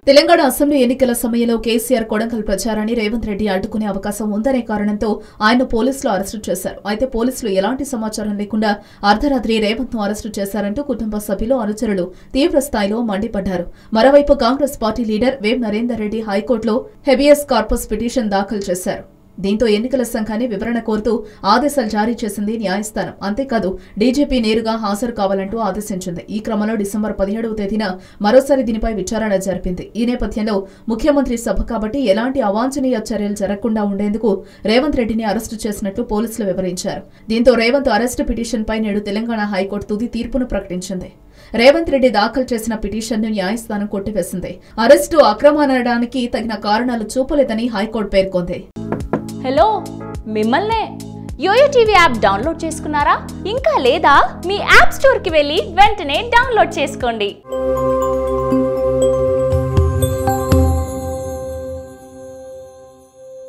Telangana assembly ఎన్నికల సమయంలో కేసీఆర్ కొడంగల్ ప్రచారాన్ని రేవంత్ రెడ్డి అడ్డుకునే అవకాశం ఉందనే కారణంతో ఆయన పోలీసులు అరెస్టు చేశారు. అయితే పోలీసులు ఎలాంటి సమాచారం లేకుండా అర్ధరాత్రి రేవంత్ ను అరెస్టు చేశారంటూ కుటుంబ సభ్యులు, అనుచరులు తీవ్రస్థాయిలో మండిపడ్డారు. మరోవైపు కాంగ్రెస్ పార్టీ లీడర్ వేం నరేందర్ రెడ్డి హైకోర్టులో హెబియస్ కార్పస్ పిటిషన్ దాఖలు చేశారు. దీంతో ఎన్నికల సంఘాన్ని వివరణ కోరుతూ ఆదేశాలు జారీ చేసింది న్యాయస్థానం. అంతేకాదు డీజీపీ నేరుగా హాజరు కావాలంటూ ఆదేశించింది. ఈ క్రమంలో డిసెంబర్ 17వ తేదీన మరోసారి దీనిపై విచారణ జరిపింది. ఈ నేపథ్యంలో ముఖ్యమంత్రి సభ కాబట్టి ఎలాంటి అవాంఛనీయ చర్యలు జరగకుండా ఉండేందుకు రేవంత్ రెడ్డిని అరెస్టు చేసినట్లు పోలీసులు వివరించారు. దీంతో రేవంత్ అరెస్టు పిటిషన్పై నేడు తెలంగాణ హైకోర్టు తుది తీర్పును ప్రకటించింది. రేవంత్ రెడ్డి దాఖలు చేసిన పిటిషన్ను న్యాయస్థానం కొట్టివేసింది. అరెస్టు అక్రమనడానికి తగిన కారణాలు చూపలేదని హైకోర్టు పేర్కొంది. హలో, మిమ్మల్నే యోయో టీవీ యాప్ డౌన్లోడ్ చేసుకున్నారా? ఇంకా లేదా? మీ యాప్ స్టోర్కి వెళ్ళి వెంటనే డౌన్లోడ్ చేసుకోండి.